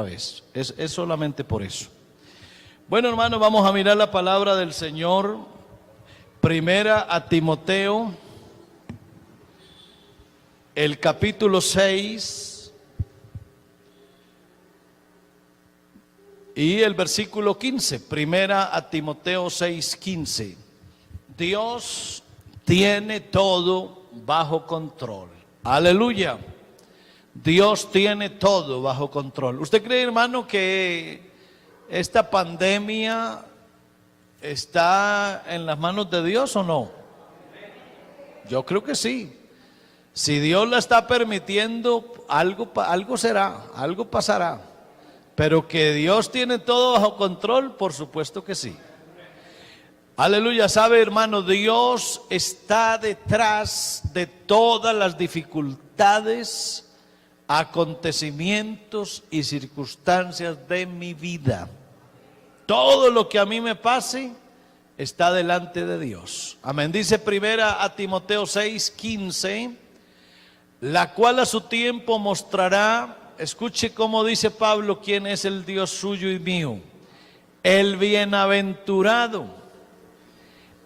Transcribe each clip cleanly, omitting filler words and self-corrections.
vez. Es solamente por eso. Bueno, hermanos, vamos a mirar la palabra del Señor. Primera a Timoteo, el capítulo 6 y el versículo 15. Primera a Timoteo 6:15. Dios tiene todo bajo control. Aleluya. Dios tiene todo bajo control. ¿Usted cree, hermano, que esta pandemia está en las manos de Dios o no? Yo creo que sí. Si Dios la está permitiendo, algo será, algo pasará. Pero que Dios tiene todo bajo control, por supuesto que sí. Aleluya. ¿Sabe, hermano? Dios está detrás de todas las dificultades, acontecimientos y circunstancias de mi vida. Todo lo que a mí me pase está delante de Dios. Amén. Dice primera a Timoteo 6:15, la cual a su tiempo mostrará, escuche cómo dice Pablo, quién es el Dios suyo y mío: el bienaventurado,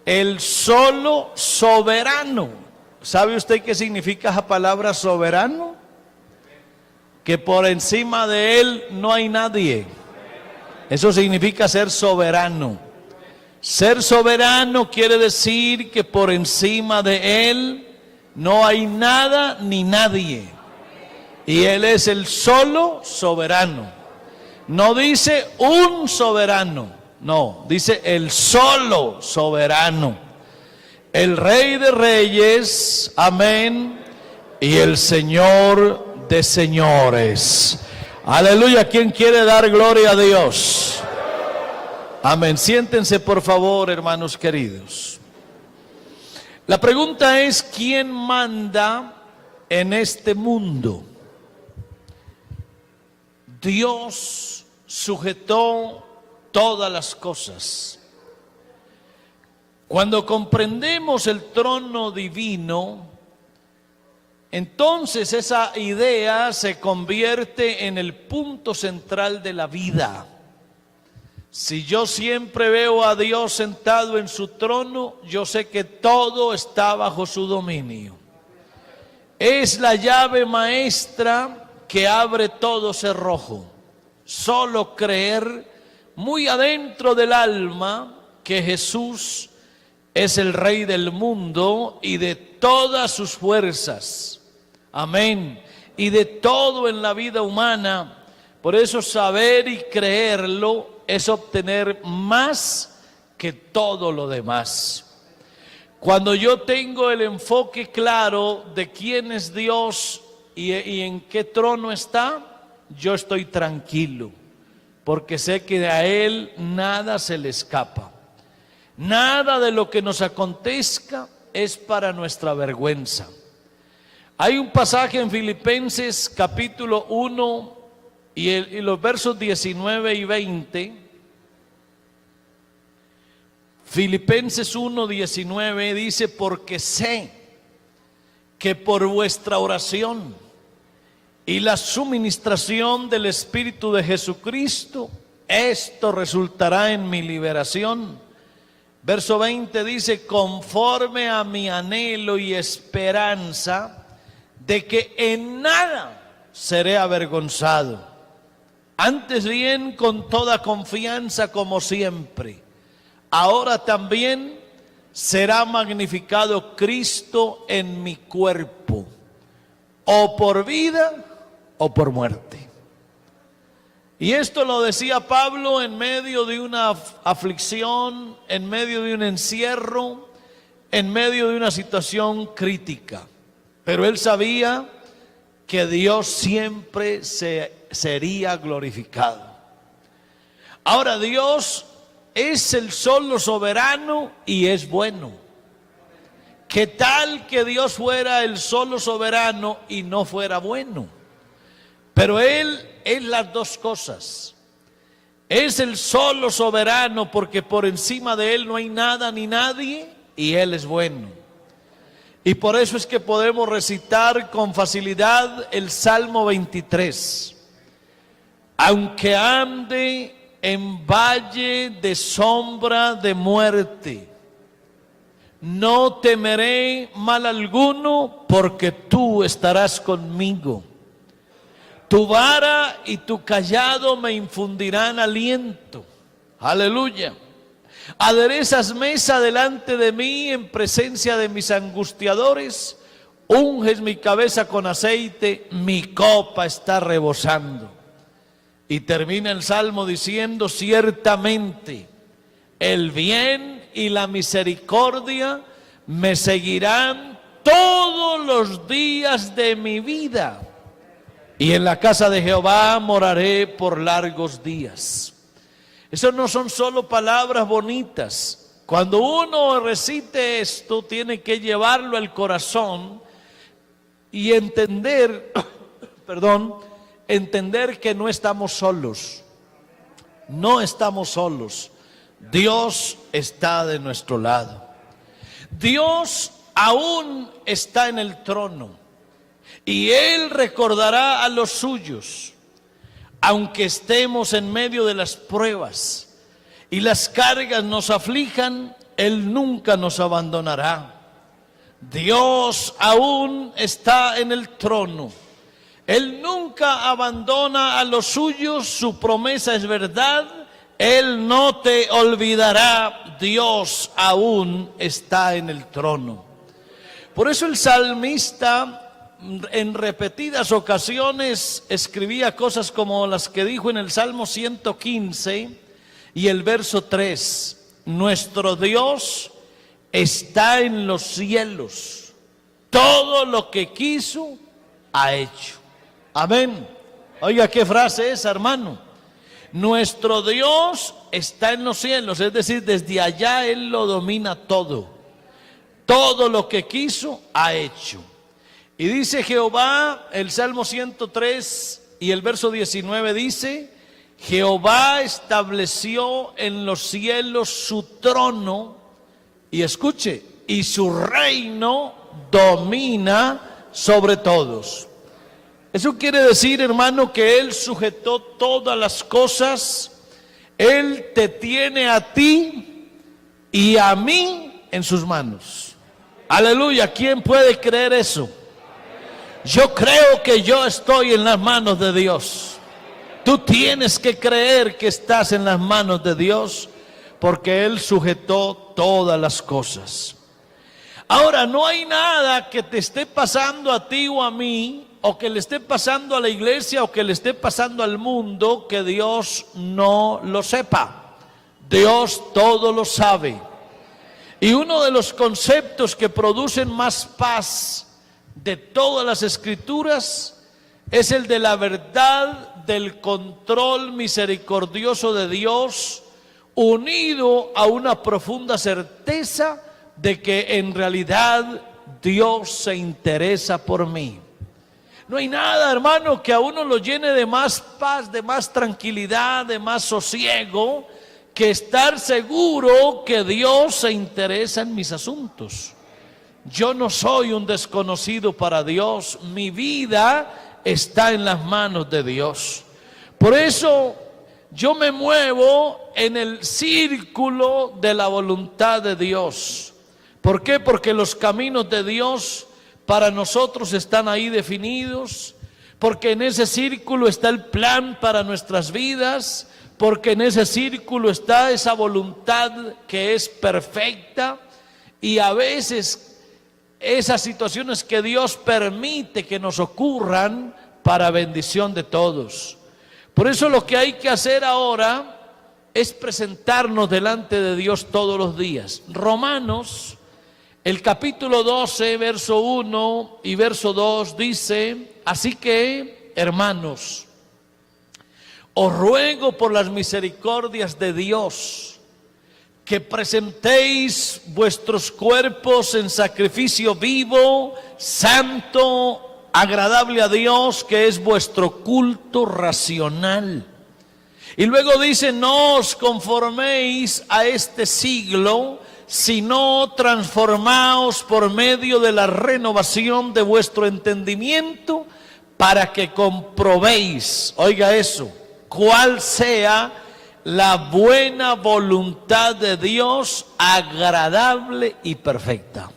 el solo soberano. ¿Sabe usted qué significa esa palabra soberano? Que por encima de él no hay nadie. Eso significa ser soberano. Ser soberano quiere decir que por encima de él no hay nada ni nadie. Y él es el solo soberano. No dice un soberano, no, dice el solo soberano. El Rey de Reyes, amén, y el Señor de señores. Aleluya. ¿Quién quiere dar gloria a Dios? Amén. Siéntense, por favor, hermanos queridos. La pregunta es: ¿quién manda en este mundo? Dios sujetó todas las cosas. Cuando comprendemos el trono divino, entonces esa idea se convierte en el punto central de la vida. Si yo siempre veo a Dios sentado en su trono, yo sé que todo está bajo su dominio. Es la llave maestra que abre todo cerrojo. Solo creer muy adentro del alma que Jesús es el Rey del mundo y de todas sus fuerzas. Amén. Y de todo en la vida humana. Por eso saber y creerlo es obtener más que todo lo demás. Cuando yo tengo el enfoque claro de quién es Dios y en qué trono está, yo estoy tranquilo, porque sé que a Él nada se le escapa. Nada de lo que nos acontezca es para nuestra vergüenza. Hay un pasaje en Filipenses capítulo 1 y los versos 19 y 20. Filipenses 1, 19 dice: porque sé que por vuestra oración y la suministración del Espíritu de Jesucristo, esto resultará en mi liberación. Verso 20 dice: conforme a mi anhelo y esperanza de que en nada seré avergonzado, antes bien con toda confianza como siempre, ahora también será magnificado Cristo en mi cuerpo, o por vida o por muerte. Y esto lo decía Pablo en medio de una aflicción, en medio de un encierro, en medio de una situación crítica. Pero él sabía que Dios siempre sería glorificado. Ahora, Dios es el solo soberano y es bueno. ¿Qué tal que Dios fuera el solo soberano y no fuera bueno? Pero Él es las dos cosas. Es el solo soberano porque por encima de Él no hay nada ni nadie, y Él es bueno. Y por eso es que podemos recitar con facilidad el Salmo 23. Aunque ande en valle de sombra de muerte, no temeré mal alguno, porque tú estarás conmigo. Tu vara y tu cayado me infundirán aliento. Aleluya. Aderezas mesa delante de mí en presencia de mis angustiadores. Unges mi cabeza con aceite, mi copa está rebosando. Y termina el salmo diciendo: ciertamente el bien y la misericordia me seguirán todos los días de mi vida, y en la casa de Jehová moraré por largos días. Eso no son solo palabras bonitas. Cuando uno recite esto, tiene que llevarlo al corazón y entender, entender que no estamos solos. No estamos solos. Dios está de nuestro lado. Dios aún está en el trono y Él recordará a los suyos. Aunque estemos en medio de las pruebas y las cargas nos aflijan, Él nunca nos abandonará. Dios aún está en el trono. Él nunca abandona a los suyos, su promesa es verdad. Él no te olvidará, Dios aún está en el trono. Por eso el salmista en repetidas ocasiones escribía cosas como las que dijo en el Salmo 115 y el verso 3. Nuestro Dios está en los cielos, todo lo que quiso ha hecho. Amén. Oiga, qué frase es, hermano. Nuestro Dios está en los cielos, es decir, desde allá Él lo domina todo. Todo lo que quiso ha hecho. Y dice Jehová, el Salmo 103 y el verso 19 dice: Jehová estableció en los cielos su trono, y escuche, y su reino domina sobre todos. Eso quiere decir, hermano, que Él sujetó todas las cosas. Él te tiene a ti y a mí en sus manos. Aleluya. ¿Quién puede creer eso? Yo creo que yo estoy en las manos de Dios. Tú tienes que creer que estás en las manos de Dios, porque Él sujetó todas las cosas. Ahora, no hay nada que te esté pasando a ti o a mí, o que le esté pasando a la iglesia, o que le esté pasando al mundo, que Dios no lo sepa. Dios todo lo sabe. Y uno de los conceptos que producen más paz de todas las escrituras es el de la verdad del control misericordioso de Dios, unido a una profunda certeza de que en realidad Dios se interesa por mí. No hay nada, hermano, que a uno lo llene de más paz, de más tranquilidad, de más sosiego, que estar seguro que Dios se interesa en mis asuntos. Yo no soy un desconocido para Dios, mi vida está en las manos de Dios. Por eso yo me muevo en el círculo de la voluntad de Dios. ¿Por qué? Porque los caminos de Dios para nosotros están ahí definidos, porque en ese círculo está el plan para nuestras vidas, porque en ese círculo está esa voluntad que es perfecta, y a veces esas situaciones que Dios permite que nos ocurran para bendición de todos. Por eso lo que hay que hacer ahora es presentarnos delante de Dios todos los días. Romanos, el capítulo 12, verso 1 y verso 2 dice: así que, hermanos, os ruego por las misericordias de Dios que presentéis vuestros cuerpos en sacrificio vivo, santo, agradable a Dios, que es vuestro culto racional. Y luego dice: no os conforméis a este siglo, sino transformaos por medio de la renovación de vuestro entendimiento, para que comprobéis, oiga eso, cuál sea la buena voluntad de Dios, agradable y perfecta.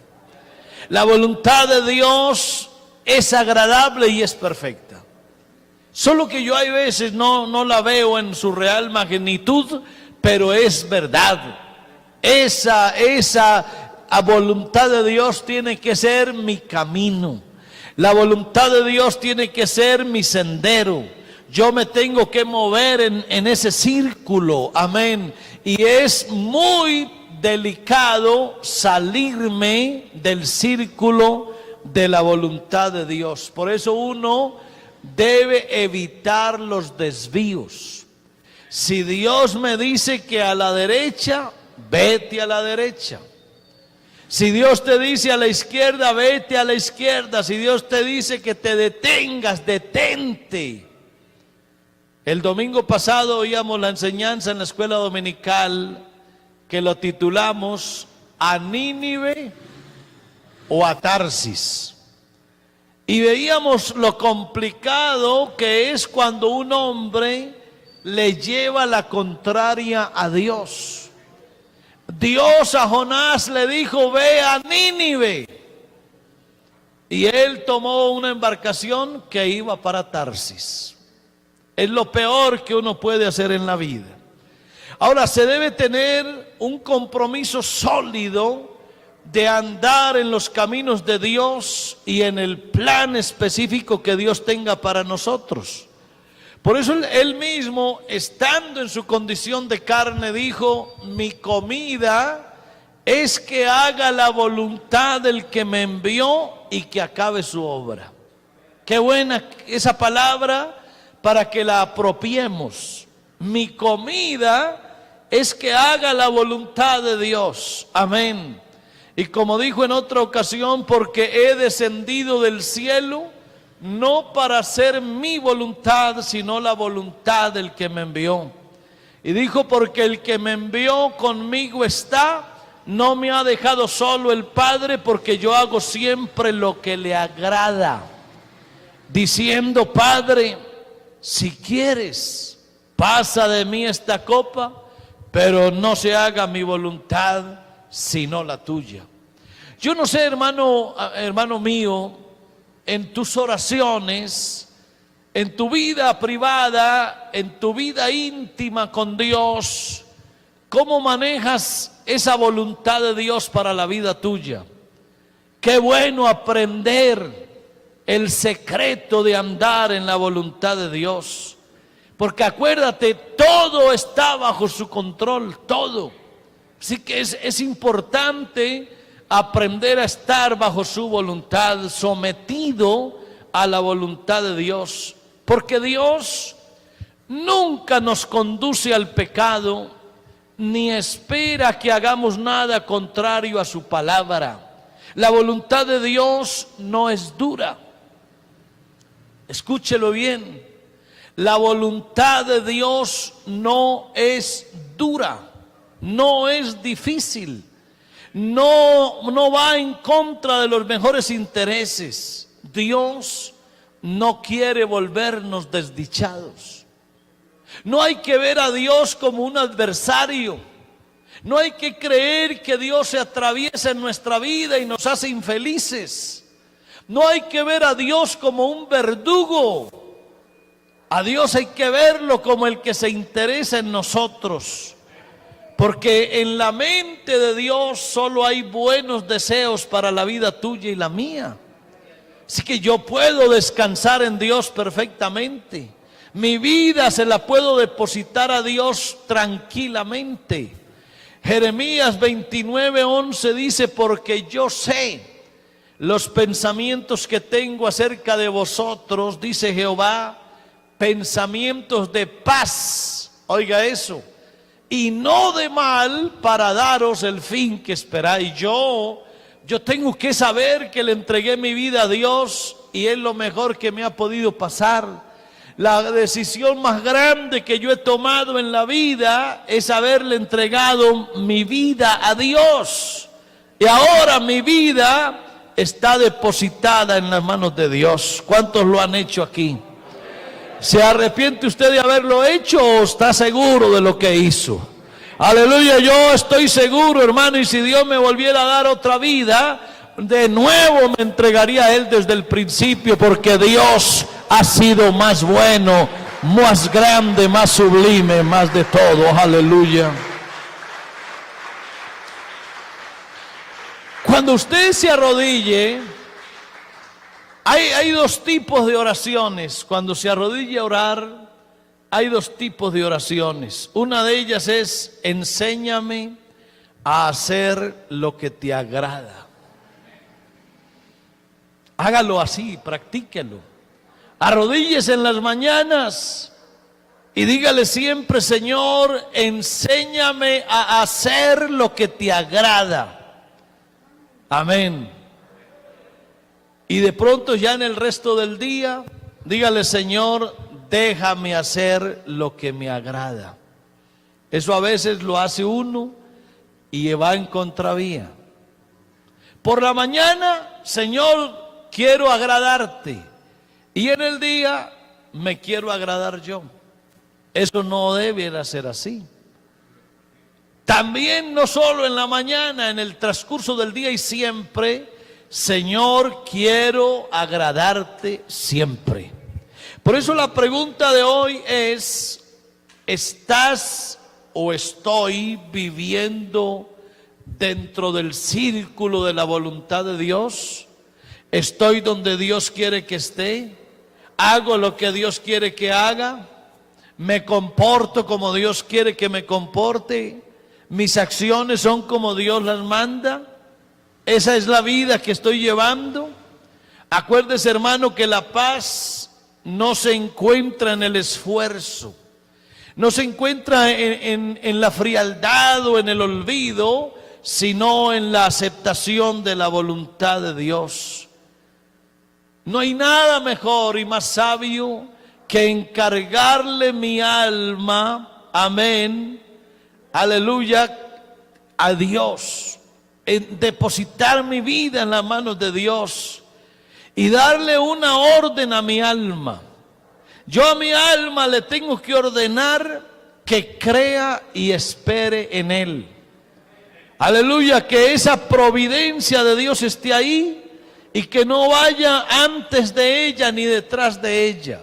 La voluntad de Dios es agradable y es perfecta. Solo que yo hay veces no la veo en su real magnitud, pero es verdad. Esa voluntad de Dios tiene que ser mi camino. La voluntad de Dios tiene que ser mi sendero. Yo me tengo que mover en ese círculo, amén. Y es muy delicado salirme del círculo de la voluntad de Dios. Por eso uno debe evitar los desvíos. Si Dios me dice que a la derecha, vete a la derecha. Si Dios te dice a la izquierda, vete a la izquierda. Si Dios te dice que te detengas, detente. El domingo pasado oíamos la enseñanza en la escuela dominical que lo titulamos ¿A Nínive o a Tarsis? Y veíamos lo complicado que es cuando un hombre le lleva la contraria a Dios. Dios a Jonás le dijo, ve a Nínive. Y él tomó una embarcación que iba para Tarsis. Es lo peor que uno puede hacer en la vida. Ahora, se debe tener un compromiso sólido de andar en los caminos de Dios y en el plan específico que Dios tenga para nosotros. Por eso él mismo, estando en su condición de carne, dijo, mi comida es que haga la voluntad del que me envió y que acabe su obra. Qué buena esa palabra para que la apropiemos. Mi comida es que haga la voluntad de Dios. Amén. Y como dijo en otra ocasión, porque he descendido del cielo, no para hacer mi voluntad, sino la voluntad del que me envió. Y dijo, porque el que me envió conmigo está, no me ha dejado solo el Padre, porque yo hago siempre lo que le agrada. Diciendo, Padre, si quieres, pasa de mí esta copa, pero no se haga mi voluntad, sino la tuya. Yo no sé, hermano mío, en tus oraciones, en tu vida privada, en tu vida íntima con Dios, ¿cómo manejas esa voluntad de Dios para la vida tuya? Qué bueno aprender el secreto de andar en la voluntad de Dios. Porque acuérdate, todo está bajo su control, todo. Así que es importante aprender a estar bajo su voluntad, sometido a la voluntad de Dios. Porque Dios nunca nos conduce al pecado, ni espera que hagamos nada contrario a su palabra. La voluntad de Dios no es dura. Escúchelo bien. La voluntad de Dios no es dura, no es difícil, no va en contra de los mejores intereses. Dios no quiere volvernos desdichados. No hay que ver a Dios como un adversario. No hay que creer que Dios se atraviesa en nuestra vida y nos hace infelices. No hay que ver a Dios como un verdugo. A Dios hay que verlo como el que se interesa en nosotros. Porque en la mente de Dios solo hay buenos deseos para la vida tuya y la mía. Así que yo puedo descansar en Dios perfectamente. Mi vida se la puedo depositar a Dios tranquilamente. Jeremías 29:11 dice, porque yo sé los pensamientos que tengo acerca de vosotros, dice Jehová, pensamientos de paz, oiga eso, y no de mal, para daros el fin que esperáis. Yo tengo que saber que le entregué mi vida a Dios y es lo mejor que me ha podido pasar. La decisión más grande que yo he tomado en la vida es haberle entregado mi vida a Dios. Y ahora mi vida está depositada en las manos de Dios. ¿Cuántos lo han hecho aquí? ¿Se arrepiente usted de haberlo hecho o está seguro de lo que hizo? Aleluya, yo estoy seguro, hermano, y si Dios me volviera a dar otra vida, de nuevo me entregaría a Él desde el principio, porque Dios ha sido más bueno, más grande, más sublime, más de todo. Aleluya. Cuando usted se arrodille, hay dos tipos de oraciones. Cuando se arrodilla a orar, hay dos tipos de oraciones. Una de ellas es: enséñame a hacer lo que te agrada. Hágalo así, practíquelo. Arrodíllese en las mañanas y dígale siempre: Señor, enséñame a hacer lo que te agrada. Amén. Y de pronto ya en el resto del día, dígale: Señor, déjame hacer lo que me agrada. Eso a veces lo hace uno y va en contravía. Por la mañana: Señor, quiero agradarte. Y en el día me quiero agradar yo. Eso no debiera ser así. También no solo en la mañana, en el transcurso del día y siempre: Señor, quiero agradarte siempre. Por eso la pregunta de hoy es: ¿estás o estoy viviendo dentro del círculo de la voluntad de Dios? ¿Estoy donde Dios quiere que esté? ¿Hago lo que Dios quiere que haga? ¿Me comporto como Dios quiere que me comporte? ¿Mis acciones son como Dios las manda? ¿Esa es la vida que estoy llevando? Acuérdese, hermano, que la paz no se encuentra en el esfuerzo, no se encuentra en la frialdad o en el olvido, sino en la aceptación de la voluntad de Dios. No hay nada mejor y más sabio que encargarle mi alma, amén, aleluya, a Dios, en depositar mi vida en las manos de Dios y darle una orden a mi alma. Yo a mi alma le tengo que ordenar que crea y espere en Él. Aleluya, que esa providencia de Dios esté ahí y que no vaya antes de ella ni detrás de ella.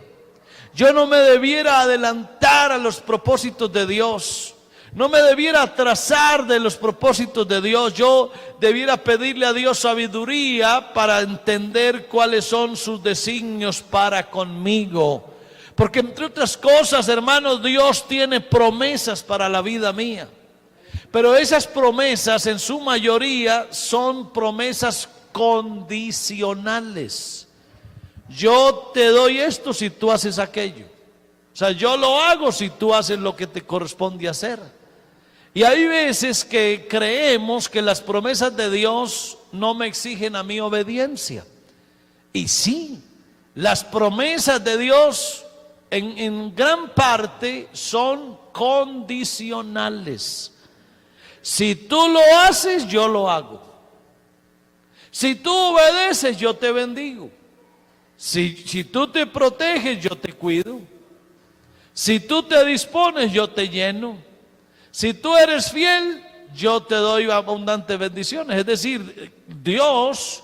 Yo no me debiera adelantar a los propósitos de Dios. No me debiera atrasar de los propósitos de Dios. Yo debiera pedirle a Dios sabiduría para entender cuáles son sus designios para conmigo. Porque entre otras cosas, hermanos, Dios tiene promesas para la vida mía. Pero esas promesas en su mayoría son promesas condicionales. Yo te doy esto si tú haces aquello. O sea, yo lo hago si tú haces lo que te corresponde hacer. Y hay veces que creemos que las promesas de Dios no me exigen a mí obediencia. Y sí, las promesas de Dios en gran parte son condicionales. Si tú lo haces, yo lo hago. Si tú obedeces, yo te bendigo. Si tú te proteges, yo te cuido. Si tú te dispones, yo te lleno. Si tú eres fiel, yo te doy abundantes bendiciones. Es decir, Dios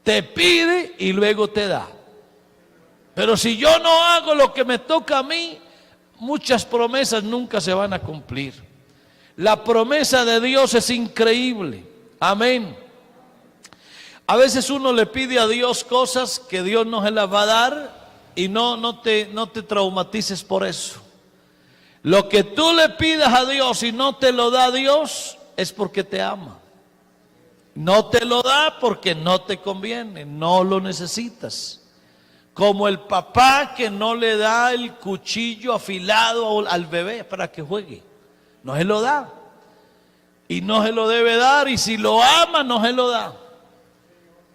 te pide y luego te da. Pero si yo no hago lo que me toca a mí, muchas promesas nunca se van a cumplir. La promesa de Dios es increíble. Amén. A veces uno le pide a Dios cosas que Dios no se las va a dar y no te traumatices por eso. Lo que tú le pidas a Dios y no te lo da Dios es porque te ama. No te lo da porque no te conviene, no lo necesitas. Como el papá que no le da el cuchillo afilado al bebé para que juegue. No se lo da. Y no se lo debe dar, y si lo ama no se lo da.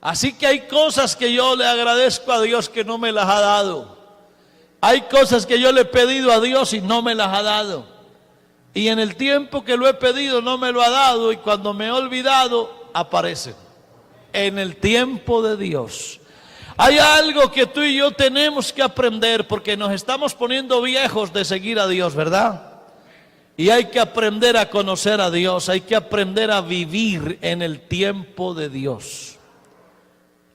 Así que hay cosas que yo le agradezco a Dios que no me las ha dado. Hay cosas que yo le he pedido a Dios y no me las ha dado. Y en el tiempo que lo he pedido no me lo ha dado, y cuando me he olvidado aparecen. En el tiempo de Dios. Hay algo que tú y yo tenemos que aprender porque nos estamos poniendo viejos de seguir a Dios, ¿verdad? Y hay que aprender a conocer a Dios, hay que aprender a vivir en el tiempo de Dios.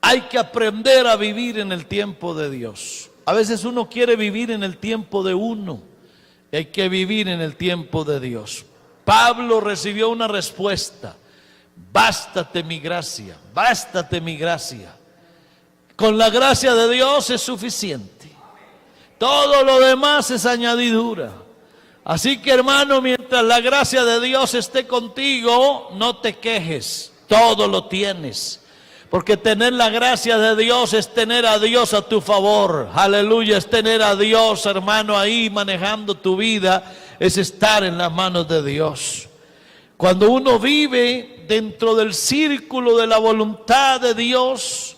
Hay que aprender a vivir en el tiempo de Dios. A veces uno quiere vivir en el tiempo de uno, y hay que vivir en el tiempo de Dios. Pablo recibió una respuesta: bástate mi gracia, bástate mi gracia. Con la gracia de Dios es suficiente. Todo lo demás es añadidura. Así que, hermano, mientras la gracia de Dios esté contigo, no te quejes, todo lo tienes. Porque tener la gracia de Dios es tener a Dios a tu favor. Aleluya, es tener a Dios, hermano, ahí manejando tu vida, es estar en las manos de Dios. Cuando uno vive dentro del círculo de la voluntad de Dios,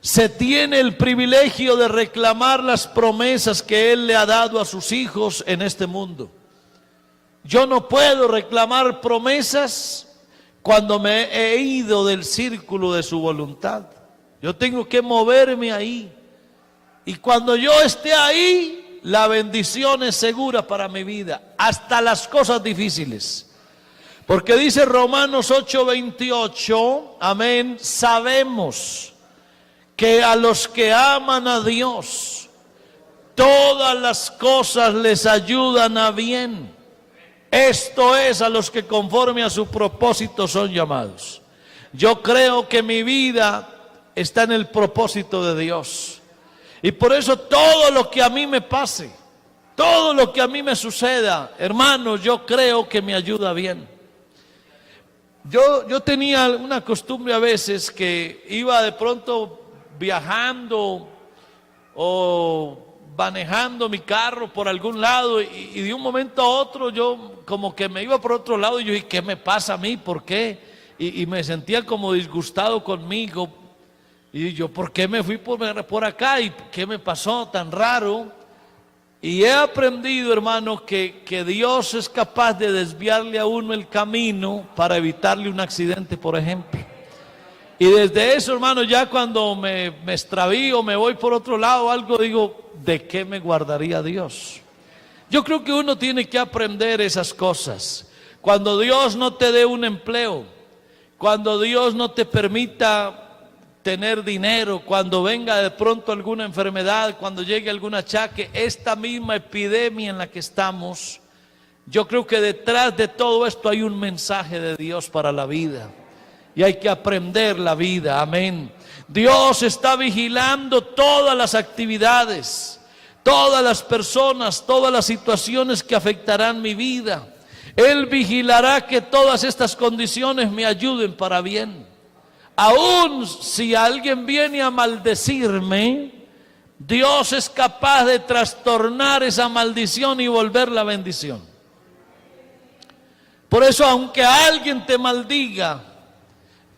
se tiene el privilegio de reclamar las promesas que Él le ha dado a sus hijos en este mundo. Yo no puedo reclamar promesas cuando me he ido del círculo de su voluntad. Yo tengo que moverme ahí. Y cuando yo esté ahí, la bendición es segura para mi vida, hasta las cosas difíciles. Porque dice Romanos 8:28, amén, sabemos que a los que aman a Dios, todas las cosas les ayudan a bien. Esto es, a los que conforme a su propósito son llamados. Yo creo que mi vida está en el propósito de Dios. Y por eso todo lo que a mí me pase, todo lo que a mí me suceda, hermanos, yo creo que me ayuda bien. Yo tenía una costumbre a veces que iba de pronto viajando o manejando mi carro por algún lado y de un momento a otro yo como que me iba por otro lado y yo dije, ¿qué me pasa a mí? ¿Por qué? Y me sentía como disgustado conmigo y yo, ¿por qué me fui por acá? ¿Y qué me pasó tan raro? Y he aprendido, hermano, que Dios es capaz de desviarle a uno el camino para evitarle un accidente, por ejemplo. Y desde eso, hermano, ya cuando me extravío, me voy por otro lado, algo digo, ¿de qué me guardaría Dios? Yo creo que uno tiene que aprender esas cosas. Cuando Dios no te dé un empleo, cuando Dios no te permita tener dinero, cuando venga de pronto alguna enfermedad, cuando llegue algún achaque, esta misma epidemia en la que estamos, yo creo que detrás de todo esto hay un mensaje de Dios para la vida. Y hay que aprender la vida, amén. Dios está vigilando todas las actividades, todas las personas, todas las situaciones que afectarán mi vida. Él vigilará que todas estas condiciones me ayuden para bien. Aún si alguien viene a maldecirme, Dios es capaz de trastornar esa maldición y volverla bendición. Por eso, aunque alguien te maldiga,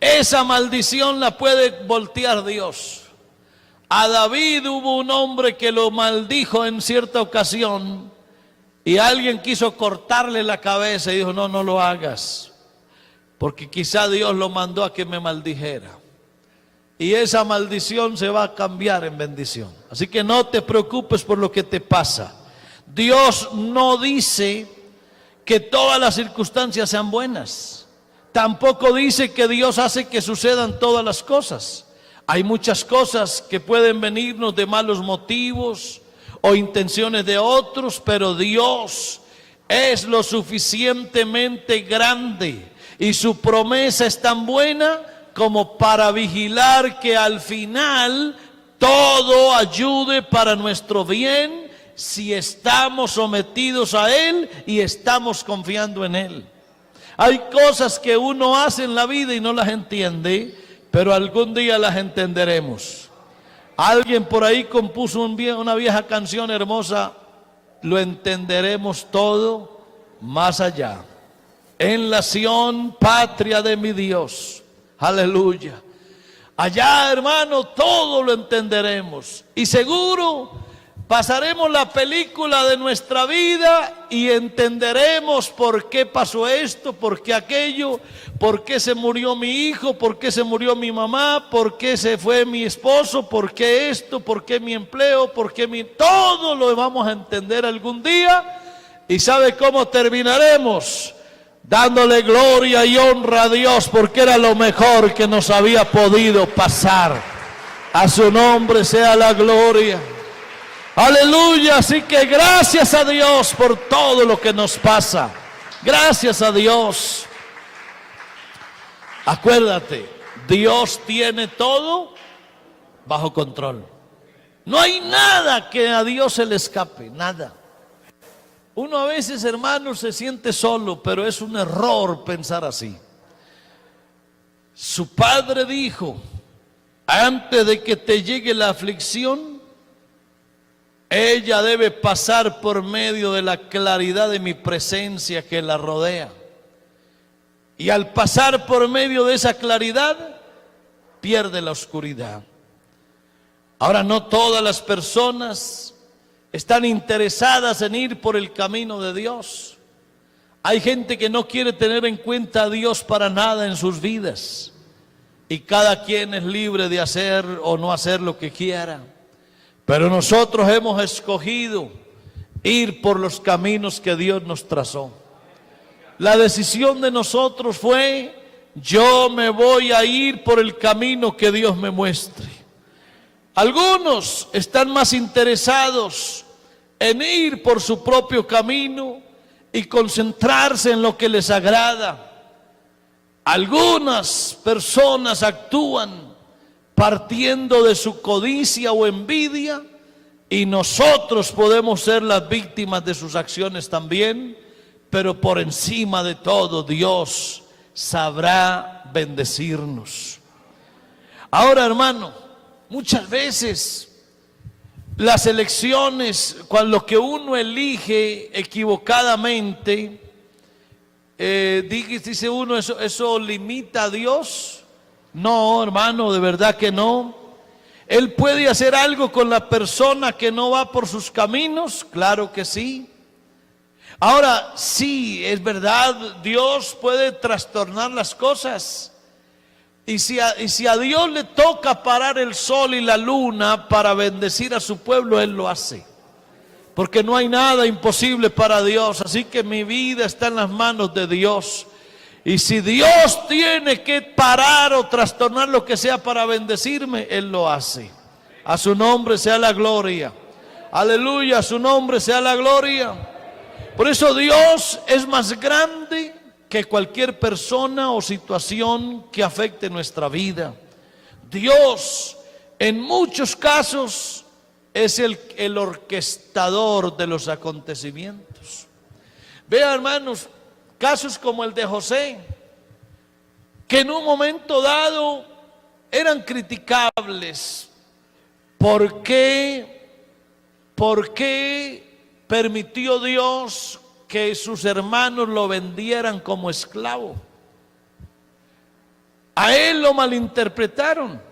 esa maldición la puede voltear Dios. A David hubo un hombre que lo maldijo en cierta ocasión y alguien quiso cortarle la cabeza y dijo, no, no lo hagas, porque quizá Dios lo mandó a que me maldijera. Y esa maldición se va a cambiar en bendición. Así que no te preocupes por lo que te pasa. Dios no dice que todas las circunstancias sean buenas. Tampoco dice que Dios hace que sucedan todas las cosas. Hay muchas cosas que pueden venirnos de malos motivos o intenciones de otros, pero Dios es lo suficientemente grande y su promesa es tan buena como para vigilar que al final todo ayude para nuestro bien si estamos sometidos a Él y estamos confiando en Él. Hay cosas que uno hace en la vida y no las entiende, pero algún día las entenderemos. Alguien por ahí compuso una vieja canción hermosa, lo entenderemos todo más allá. En la Sión, patria de mi Dios. Aleluya. Allá, hermano, todo lo entenderemos. Y seguro Pasaremos la película de nuestra vida y entenderemos por qué pasó esto, por qué aquello, por qué se murió mi hijo, por qué se murió mi mamá, por qué se fue mi esposo, por qué esto, por qué mi empleo, por qué mi... Todo lo vamos a entender algún día. ¿Y sabe cómo terminaremos? Dándole gloria y honra a Dios, porque era lo mejor que nos había podido pasar. A su nombre sea la gloria. Aleluya, así que gracias a Dios por todo lo que nos pasa. Gracias a Dios. Acuérdate, Dios tiene todo bajo control. No hay nada que a Dios se le escape, nada. Uno a veces, hermanos, se siente solo, pero es un error pensar así. Su padre dijo, antes de que te llegue la aflicción, ella debe pasar por medio de la claridad de mi presencia que la rodea. Y al pasar por medio de esa claridad, pierde la oscuridad. Ahora, no todas las personas están interesadas en ir por el camino de Dios. Hay gente que no quiere tener en cuenta a Dios para nada en sus vidas. Y cada quien es libre de hacer o no hacer lo que quiera. Pero nosotros hemos escogido ir por los caminos que Dios nos trazó. La decisión de nosotros fue, yo me voy a ir por el camino que Dios me muestre. Algunos están más interesados en ir por su propio camino y concentrarse en lo que les agrada. Algunas personas actúan partiendo de su codicia o envidia, y nosotros podemos ser las víctimas de sus acciones también, pero por encima de todo Dios sabrá bendecirnos. Ahora, hermano, muchas veces las elecciones, cuando lo que uno elige equivocadamente, dice uno, ¿eso limita a Dios? No, hermano, de verdad que no. ¿Él puede hacer algo con la persona que no va por sus caminos? Claro que sí. Ahora, sí, es verdad, Dios puede trastornar las cosas. Y si a Dios le toca parar el sol y la luna para bendecir a su pueblo, Él lo hace. Porque no hay nada imposible para Dios. Así que mi vida está en las manos de Dios. Y si Dios tiene que parar o trastornar lo que sea para bendecirme, Él lo hace. A su nombre sea la gloria. Aleluya, a su nombre sea la gloria. Por eso Dios es más grande que cualquier persona o situación que afecte nuestra vida. Dios, en muchos casos, es el orquestador de los acontecimientos. Vean, hermanos, casos como el de José, que en un momento dado eran criticables. ¿Por qué permitió Dios que sus hermanos lo vendieran como esclavo? A él lo malinterpretaron,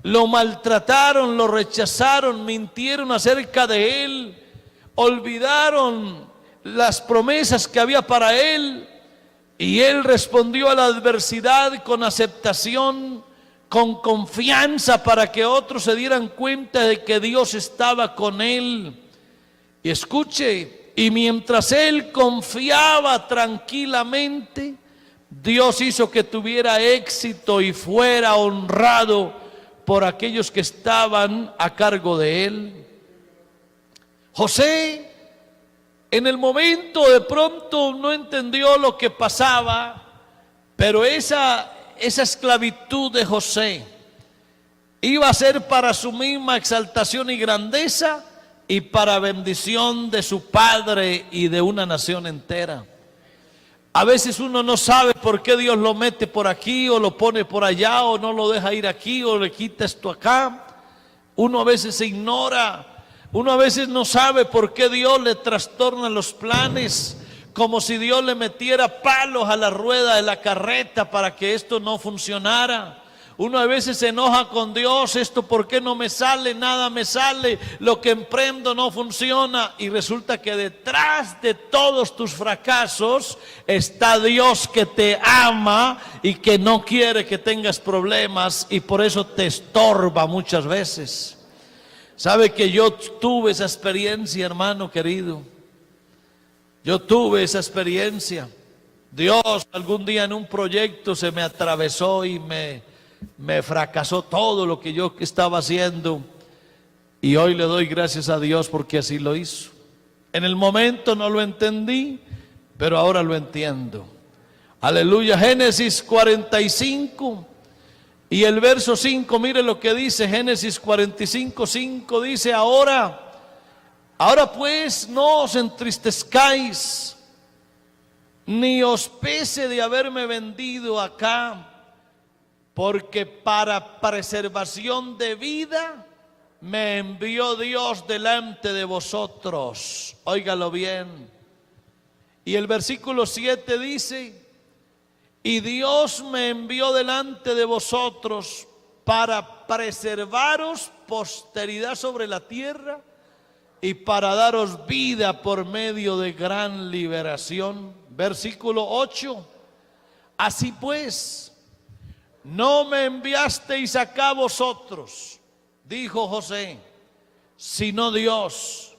lo maltrataron, lo rechazaron, mintieron acerca de él, olvidaron las promesas que había para él, y él respondió a la adversidad con aceptación, con confianza, para que otros se dieran cuenta de que Dios estaba con él. Y escuche, y mientras él confiaba tranquilamente, Dios hizo que tuviera éxito y fuera honrado por aquellos que estaban a cargo de él. José, en el momento de pronto no entendió lo que pasaba, pero esa esclavitud de José iba a ser para su misma exaltación y grandeza y para bendición de su padre y de una nación entera. A veces uno no sabe por qué Dios lo mete por aquí o lo pone por allá, o no lo deja ir aquí o le quita esto acá. Uno a veces se ignora. Uno a veces no sabe por qué Dios le trastorna los planes, como si Dios le metiera palos a la rueda de la carreta para que esto no funcionara. Uno a veces se enoja con Dios, esto por qué no me sale, nada me sale, lo que emprendo no funciona. Y resulta que detrás de todos tus fracasos está Dios que te ama y que no quiere que tengas problemas y por eso te estorba muchas veces. Sabe que yo tuve esa experiencia, hermano querido. Yo tuve esa experiencia. Dios algún día en un proyecto se me atravesó y me fracasó todo lo que yo estaba haciendo. Y hoy le doy gracias a Dios porque así lo hizo. En el momento no lo entendí, pero ahora lo entiendo. Aleluya. Génesis 45 y el verso 5, mire lo que dice Génesis 45, 5, dice: ahora pues no os entristezcáis, ni os pese de haberme vendido acá, porque para preservación de vida me envió Dios delante de vosotros. Óigalo bien. Y el versículo 7 dice: y Dios me envió delante de vosotros para preservaros posteridad sobre la tierra y para daros vida por medio de gran liberación. Versículo 8: así pues, no me enviasteis acá vosotros, dijo José, sino Dios,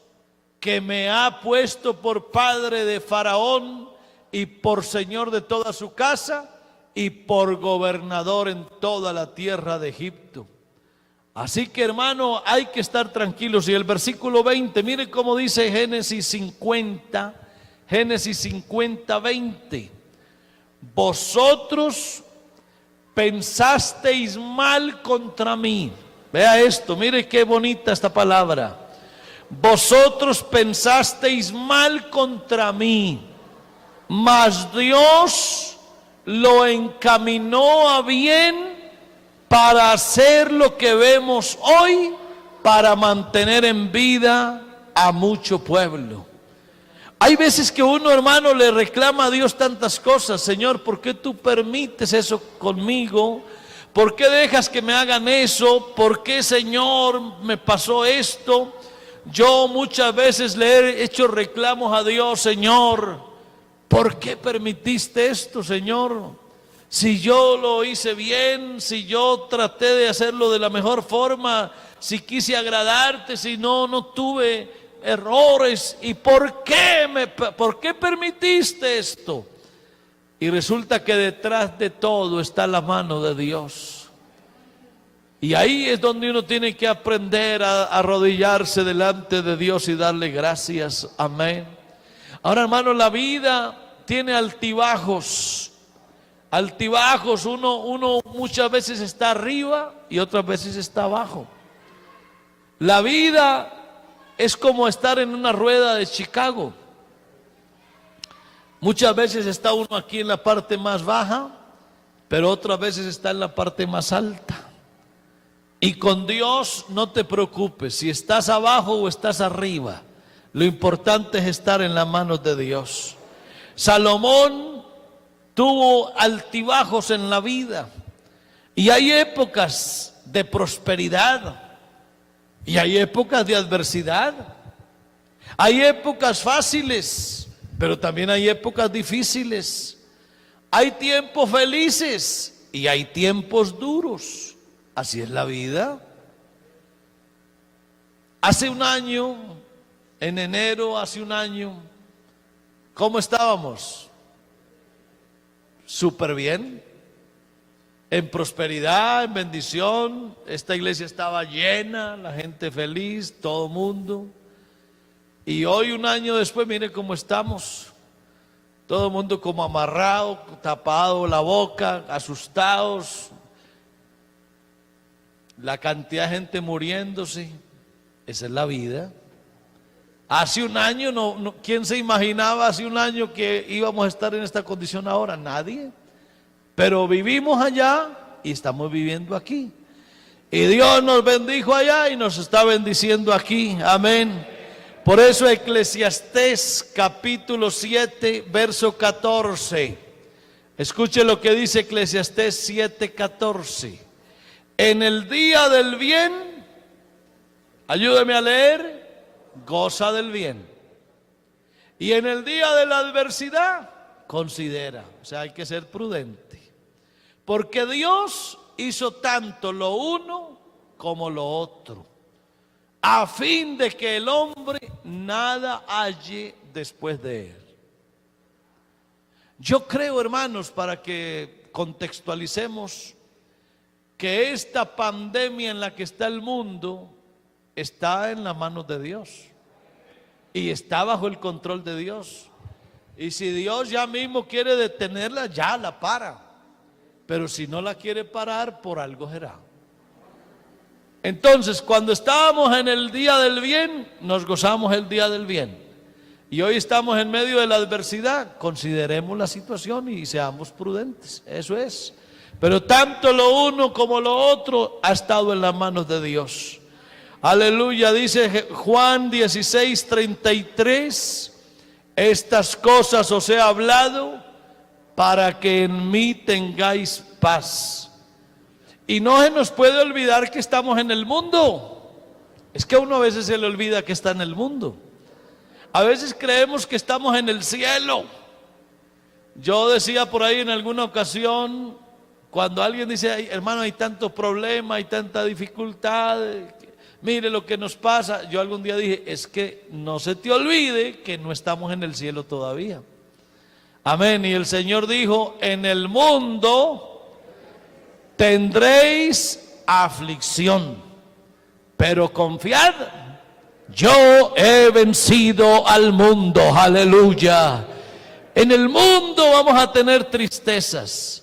que me ha puesto por padre de Faraón y por señor de toda su casa y por gobernador en toda la tierra de Egipto. Así que, hermano, hay que estar tranquilos. Y el versículo 20, mire cómo dice Génesis 50, 20: vosotros pensasteis mal contra mí. Vea esto, mire qué bonita esta palabra. Vosotros pensasteis mal contra mí, mas Dios lo encaminó a bien para hacer lo que vemos hoy, para mantener en vida a mucho pueblo. Hay veces que uno, hermano, le reclama a Dios tantas cosas. Señor, ¿por qué tú permites eso conmigo? ¿Por qué dejas que me hagan eso? ¿Por qué, Señor, me pasó esto? Yo muchas veces le he hecho reclamos a Dios. Señor, ¿por qué permitiste esto, Señor? Si yo lo hice bien, si yo traté de hacerlo de la mejor forma, si quise agradarte, si no tuve errores. ¿Y por qué permitiste esto? Y resulta que detrás de todo está la mano de Dios. Y ahí es donde uno tiene que aprender a arrodillarse delante de Dios y darle gracias. Amén. Ahora, hermano, la vida tiene altibajos. Altibajos, uno muchas veces está arriba y otras veces está abajo. La vida es como estar en una rueda de Chicago. Muchas veces está uno aquí en la parte más baja, pero otras veces está en la parte más alta. Y con Dios no te preocupes, si estás abajo o estás arriba, lo importante es estar en las manos de Dios. Salomón tuvo altibajos en la vida, y hay épocas de prosperidad y hay épocas de adversidad. Hay épocas fáciles, pero también hay épocas difíciles. Hay tiempos felices y hay tiempos duros. Así es la vida. Hace un año, en enero, hace un año, ¿cómo estábamos? Súper bien, en prosperidad, en bendición. Esta iglesia estaba llena, la gente feliz, todo el mundo. Y hoy, un año después, mire cómo estamos. Todo el mundo como amarrado, tapado la boca, asustados. La cantidad de gente muriéndose. Esa es la vida. Hace un año, ¿quién se imaginaba hace un año que íbamos a estar en esta condición ahora? Nadie. Pero vivimos allá y estamos viviendo aquí. Y Dios nos bendijo allá y nos está bendiciendo aquí. Amén. Por eso Eclesiastés capítulo 7, verso 14. Escuche lo que dice Eclesiastés 7, 14. En el día del bien, ayúdeme a leer, goza del bien. Y en el día de la adversidad, considera. O sea, hay que ser prudente. Porque Dios hizo tanto lo uno como lo otro, a fin de que el hombre nada halle después de él. Yo creo, hermanos, para que contextualicemos, que esta pandemia en la que está el mundo está en las manos de Dios y está bajo el control de Dios. Y si Dios ya mismo quiere detenerla, ya la para. Pero si no la quiere parar, por algo será. Entonces, cuando estábamos en el día del bien, nos gozamos el día del bien. Y hoy estamos en medio de la adversidad, consideremos la situación y seamos prudentes. Eso es. Pero tanto lo uno como lo otro ha estado en las manos de Dios. Aleluya, dice Juan 16:33, estas cosas os he hablado para que en mí tengáis paz. Y no se nos puede olvidar que estamos en el mundo. Es que a uno a veces se le olvida que está en el mundo. A veces creemos que estamos en el cielo. Yo decía por ahí en alguna ocasión, cuando alguien dice, ay, hermano, hay tanto problema, hay tanta dificultad, mire lo que nos pasa. Yo algún día dije, es que no se te olvide que no estamos en el cielo todavía. Amén. Y el Señor dijo, en el mundo tendréis aflicción, pero confiad, yo he vencido al mundo. Aleluya. En el mundo vamos a tener tristezas,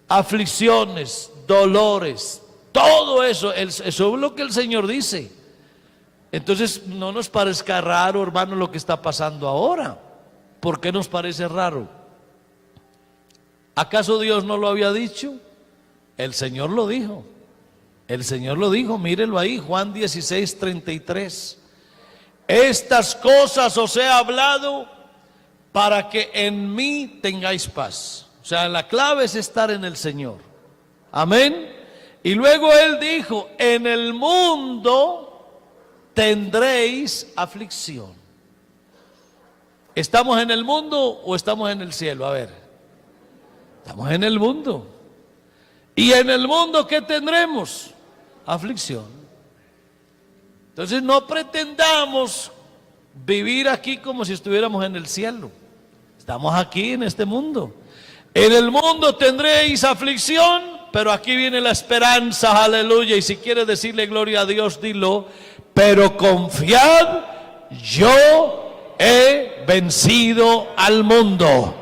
aflicciones, dolores, todo eso, eso es lo que el Señor dice. Entonces no nos parezca raro, hermano, lo que está pasando ahora. ¿Por qué nos parece raro? ¿Acaso Dios no lo había dicho? El Señor lo dijo. El Señor lo dijo, mírelo ahí, Juan 16:33. Estas cosas os he hablado para que en mí tengáis paz. O sea, la clave es estar en el Señor. Amén. Y luego Él dijo, en el mundo tendréis aflicción. ¿Estamos en el mundo o estamos en el cielo? A ver, estamos en el mundo. ¿Y en el mundo qué tendremos? Aflicción. Entonces no pretendamos vivir aquí como si estuviéramos en el cielo. Estamos aquí en este mundo. En el mundo tendréis aflicción, pero aquí viene la esperanza, aleluya. Y si quieres decirle gloria a Dios, dilo. Pero confiad, yo he vencido al mundo.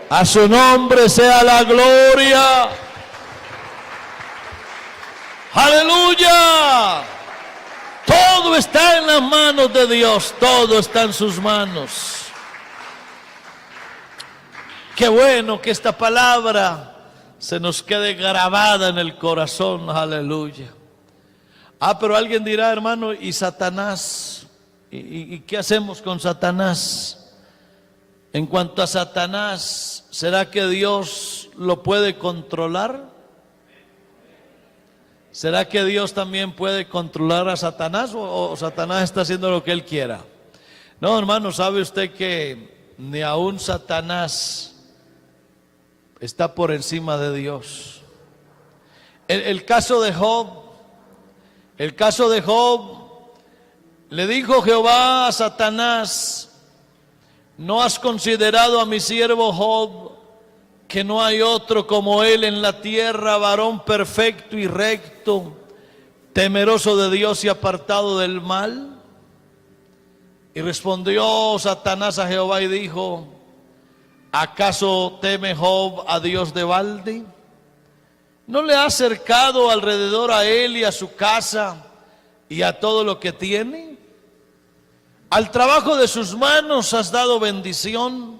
A su nombre sea la gloria. Aleluya. Todo está en las manos de Dios, todo está en sus manos. Qué bueno que esta palabra se nos quede grabada en el corazón, aleluya. Pero alguien dirá, hermano, ¿y Satanás? ¿Y qué hacemos con Satanás? En cuanto a Satanás, ¿será que Dios lo puede controlar? ¿Será que Dios también puede controlar a Satanás o Satanás está haciendo lo que él quiera? No, hermano, ¿sabe usted que ni aún Satanás está por encima de Dios? El caso de Job, le dijo Jehová a Satanás, ¿no has considerado a mi siervo Job, que no hay otro como él en la tierra, varón perfecto y recto, temeroso de Dios y apartado del mal? Y respondió Satanás a Jehová y dijo, ¿acaso teme Job a Dios de balde? ¿No le ha cercado alrededor a él y a su casa y a todo lo que tiene? Al trabajo de sus manos has dado bendición,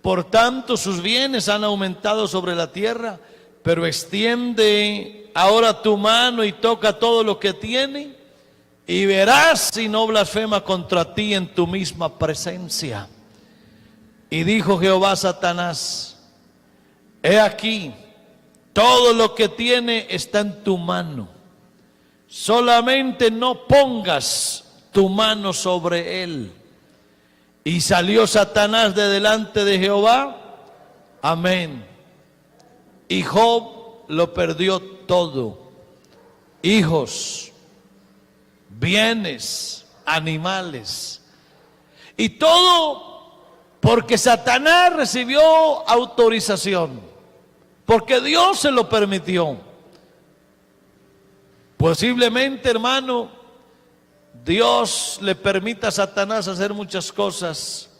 por tanto sus bienes han aumentado sobre la tierra, pero extiende ahora tu mano y toca todo lo que tiene, y verás si no blasfema contra ti en tu misma presencia. Y dijo Jehová a Satanás, he aquí, todo lo que tiene está en tu mano, solamente no pongas tu mano sobre él. Y salió Satanás de delante de Jehová. Amén. Y Job lo perdió todo: hijos, bienes, animales, y todo porque Satanás recibió autorización, porque Dios se lo permitió. Posiblemente, hermano, Dios le permita a Satanás hacer muchas cosas,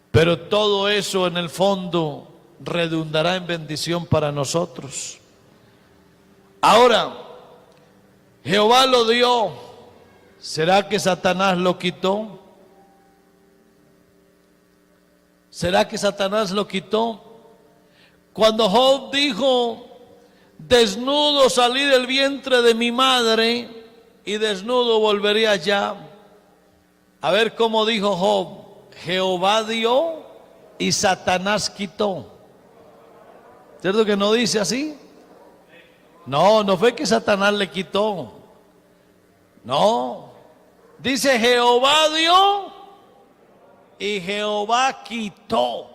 pero todo eso en el fondo redundará en bendición para nosotros. Ahora, Jehová lo dio, ¿será que Satanás lo quitó? ¿Será que Satanás lo quitó? Cuando Job dijo: desnudo salí del vientre de mi madre y desnudo volveré allá. A ver cómo dijo Job: Jehová dio y Satanás quitó. ¿Cierto que no dice así? No, no fue que Satanás le quitó. No, dice Jehová dio y Jehová quitó.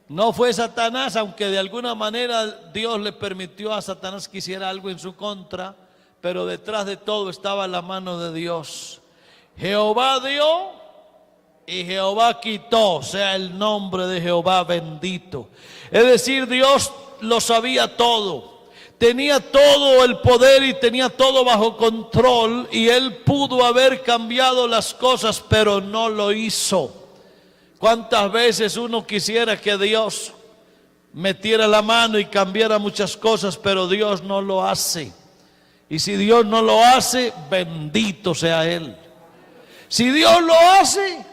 No fue Satanás, aunque de alguna manera Dios le permitió a Satanás que hiciera algo en su contra, pero detrás de todo estaba la mano de Dios. Jehová dio y Jehová quitó, sea el nombre de Jehová bendito. Es decir, Dios lo sabía todo, tenía todo el poder y tenía todo bajo control, y él pudo haber cambiado las cosas, pero no lo hizo. ¿Cuántas veces uno quisiera que Dios metiera la mano y cambiara muchas cosas, pero Dios no lo hace? Y si Dios no lo hace, bendito sea Él. Si Dios lo hace,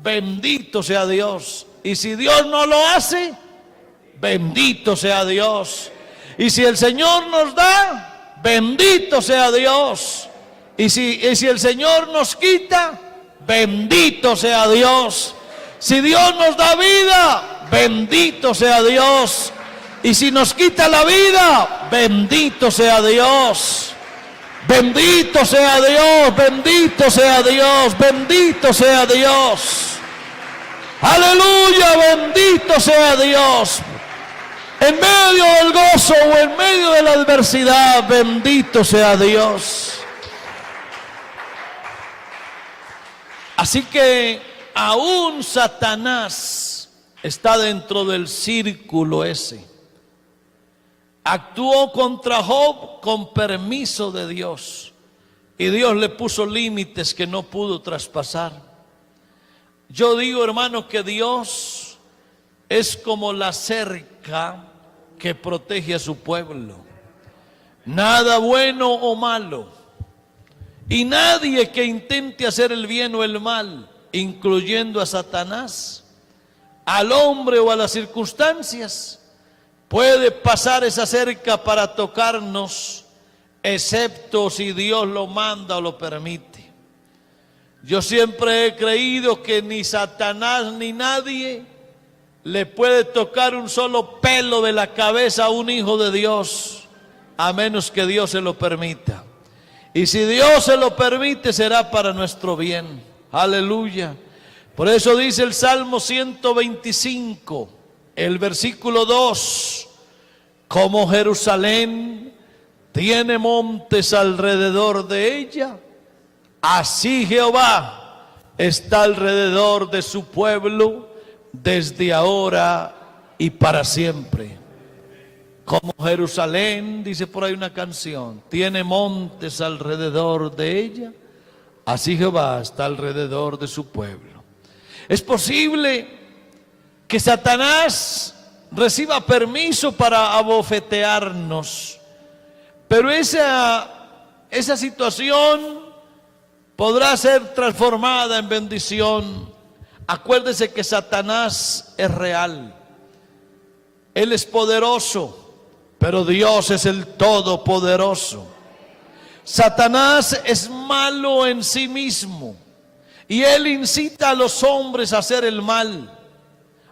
bendito sea Dios. Y si Dios no lo hace, bendito sea Dios. Y si el Señor nos da, bendito sea Dios. Y si el Señor nos quita, bendito sea Dios. Si Dios nos da vida, bendito sea Dios. Y si nos quita la vida, bendito sea Dios. Bendito sea Dios, bendito sea Dios, bendito sea Dios. Aleluya, bendito sea Dios. En medio del gozo o en medio de la adversidad, bendito sea Dios. Así que aún Satanás está dentro del círculo ese. Actuó contra Job con permiso de Dios, y Dios le puso límites que no pudo traspasar. Yo digo, hermano, que Dios es como la cerca que protege a su pueblo. Nada bueno o malo, y nadie que intente hacer el bien o el mal, incluyendo a Satanás, al hombre o a las circunstancias, puede pasar esa cerca para tocarnos, excepto si Dios lo manda o lo permite. Yo siempre he creído que ni Satanás ni nadie le puede tocar un solo pelo de la cabeza a un hijo de Dios, a menos que Dios se lo permita. Y si Dios se lo permite, será para nuestro bien. Aleluya. Por eso dice el Salmo 125, el versículo 2: como Jerusalén tiene montes alrededor de ella, así Jehová está alrededor de su pueblo desde ahora y para siempre. Como Jerusalén, dice por ahí una canción, tiene montes alrededor de ella, así Jehová está alrededor de su pueblo. Es posible que Satanás reciba permiso para abofetearnos, pero esa situación podrá ser transformada en bendición. Acuérdese que Satanás es real, él es poderoso, pero Dios es el todopoderoso. Satanás es malo en sí mismo y él incita a los hombres a hacer el mal.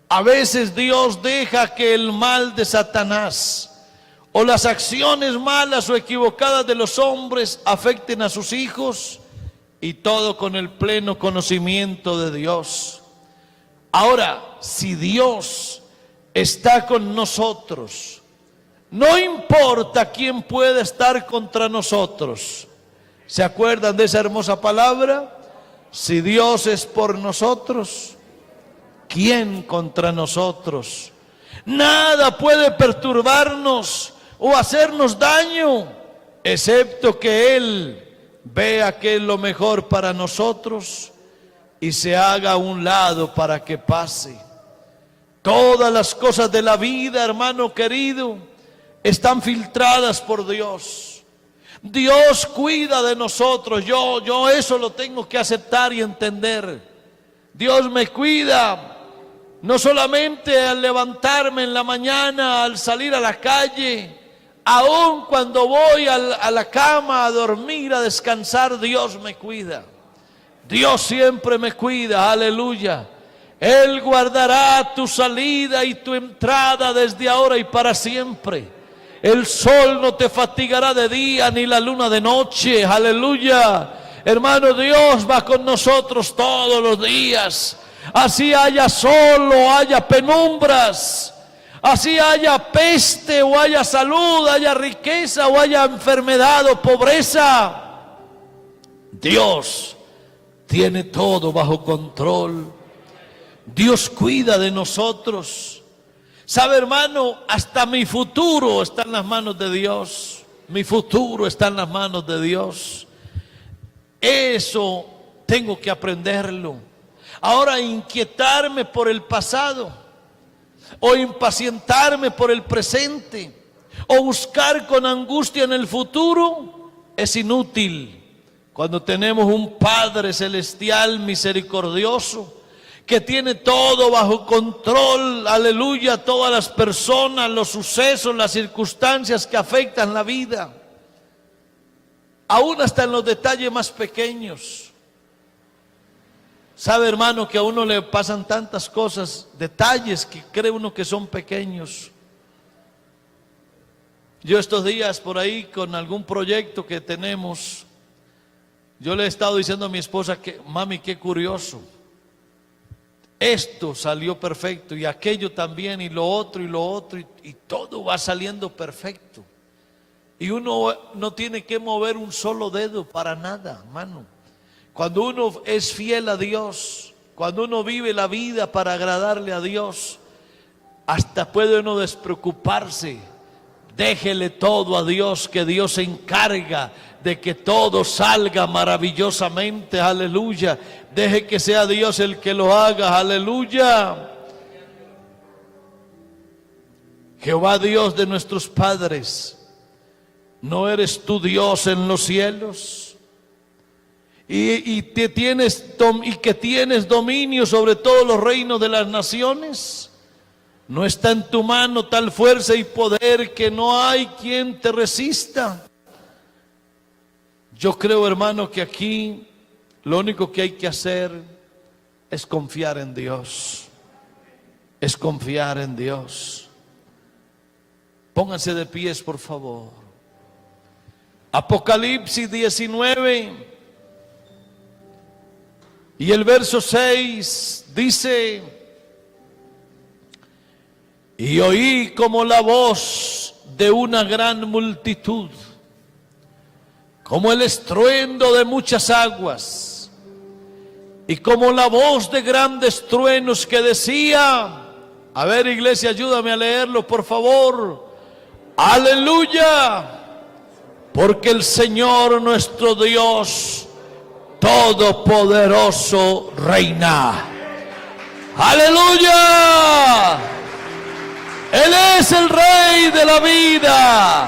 A veces Dios deja que el mal de Satanás o las acciones malas o equivocadas de los hombres afecten a sus hijos, y todo con el pleno conocimiento de Dios. Ahora, si Dios está con nosotros, no importa quién pueda estar contra nosotros. ¿Se acuerdan de esa hermosa palabra? Si Dios es por nosotros, ¿quién contra nosotros? Nada puede perturbarnos o hacernos daño, excepto que Él vea que es lo mejor para nosotros y se haga a un lado para que pase. Todas las cosas de la vida, hermano querido, están filtradas por Dios. Dios cuida de nosotros. Yo eso lo tengo que aceptar y entender. Dios me cuida, no solamente al levantarme en la mañana, al salir a la calle, aún cuando voy a la cama a dormir, a descansar, Dios me cuida. Dios siempre me cuida, aleluya. Él guardará tu salida y tu entrada desde ahora y para siempre. El sol no te fatigará de día ni la luna de noche, aleluya. Hermano, Dios va con nosotros todos los días. Así haya sol o haya penumbras, así haya peste o haya salud, haya riqueza o haya enfermedad o pobreza, Dios tiene todo bajo control. Dios cuida de nosotros. ¿Sabe, hermano? Hasta mi futuro está en las manos de Dios. Mi futuro está en las manos de Dios. Eso tengo que aprenderlo. Ahora, inquietarme por el pasado, o impacientarme por el presente, o buscar con angustia en el futuro, es inútil cuando tenemos un Padre celestial misericordioso que tiene todo bajo control, aleluya, todas las personas, los sucesos, las circunstancias que afectan la vida, aún hasta en los detalles más pequeños. Sabe, hermano, que a uno le pasan tantas cosas, detalles que cree uno que son pequeños. Yo estos días por ahí con algún proyecto que tenemos, yo le he estado diciendo a mi esposa que, mami, qué curioso. Esto salió perfecto y aquello también y lo otro y todo va saliendo perfecto. Y uno no tiene que mover un solo dedo para nada, hermano. Cuando uno es fiel a Dios, cuando uno vive la vida para agradarle a Dios, hasta puede uno despreocuparse. Déjele todo a Dios, que Dios se encarga de que todo salga maravillosamente, aleluya. Deje que sea Dios el que lo haga, aleluya. Jehová Dios de nuestros padres, ¿no eres tú Dios en los cielos? Y que tienes dominio sobre todos los reinos de las naciones. ¿No está en tu mano tal fuerza y poder que no hay quien te resista? Yo creo, hermano, que aquí lo único que hay que hacer es confiar en Dios. Es confiar en Dios. Pónganse de pies, por favor. Apocalipsis 19 y el verso 6 dice: y oí como la voz de una gran multitud, como el estruendo de muchas aguas, y como la voz de grandes truenos que decía, a ver, iglesia, ayúdame a leerlo, por favor, aleluya, porque el Señor nuestro Dios Todopoderoso reina. Aleluya. Él es el Rey de la vida.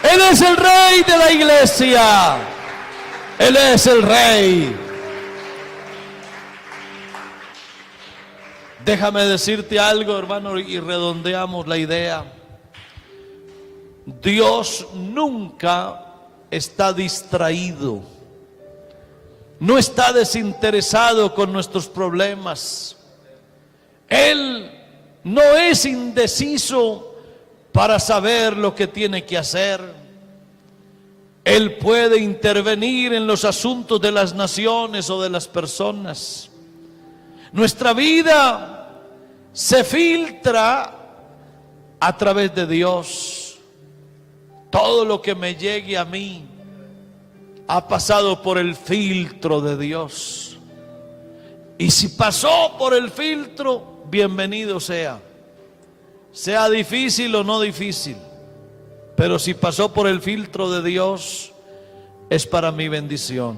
Él es el Rey de la iglesia. Él es el Rey. Déjame decirte algo, hermano, y redondeamos la idea. Dios nunca está distraído. No está desinteresado con nuestros problemas. Él no es indeciso para saber lo que tiene que hacer. Él puede intervenir en los asuntos de las naciones o de las personas. Nuestra vida se filtra a través de Dios. Todo lo que me llegue a mí ha pasado por el filtro de Dios. Y si pasó por el filtro, bienvenido sea. Sea difícil o no difícil. Pero si pasó por el filtro de Dios, es para mi bendición.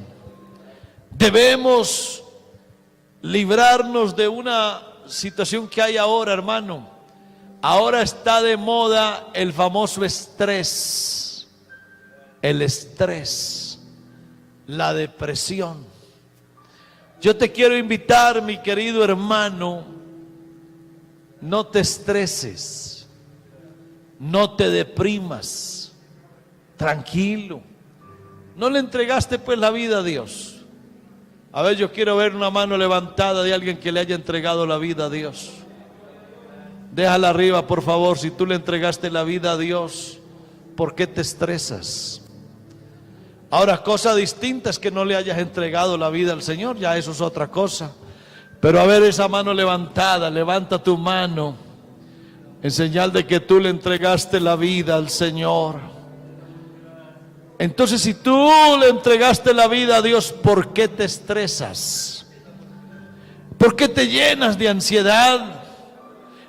Debemos librarnos de una situación que hay ahora, hermano. Ahora está de moda el famoso estrés. El estrés, la depresión. Yo te quiero invitar, mi querido hermano, no te estreses, no te deprimas, tranquilo. No le entregaste pues la vida a Dios. A ver, yo quiero ver una mano levantada de alguien que le haya entregado la vida a Dios. Déjala arriba, por favor. Si tú le entregaste la vida a Dios, ¿por qué te estresas? Ahora, cosa distinta es que no le hayas entregado la vida al Señor, ya eso es otra cosa. Pero a ver esa mano levantada, levanta tu mano en señal de que tú le entregaste la vida al Señor. Entonces, si tú le entregaste la vida a Dios, ¿por qué te estresas? ¿Por qué te llenas de ansiedad?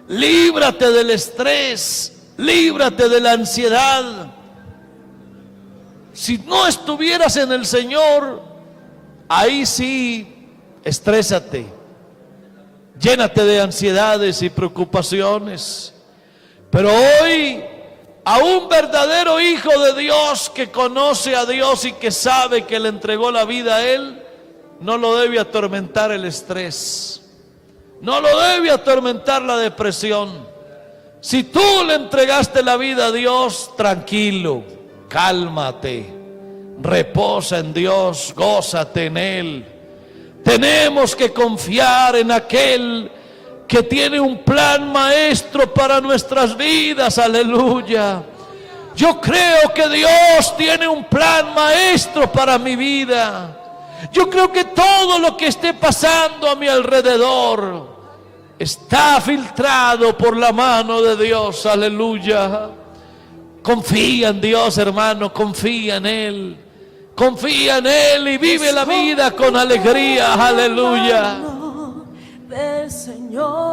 Líbrate del estrés, líbrate de la ansiedad. Si no estuvieras en el Señor, ahí sí, estrésate, llénate de ansiedades y preocupaciones. Pero hoy, a un verdadero hijo de Dios que conoce a Dios y que sabe que le entregó la vida a Él, no lo debe atormentar el estrés. No lo debe atormentar la depresión. Si tú le entregaste la vida a Dios, tranquilo, cálmate, reposa en Dios, gózate en Él. Tenemos que confiar en aquel que tiene un plan maestro para nuestras vidas, aleluya. Yo creo que Dios tiene un plan maestro para mi vida. Yo creo que todo lo que esté pasando a mi alrededor está filtrado por la mano de Dios, aleluya. Confía en Dios, hermano, confía en Él. Confía en Él y vive la vida con alegría, aleluya. Del Señor.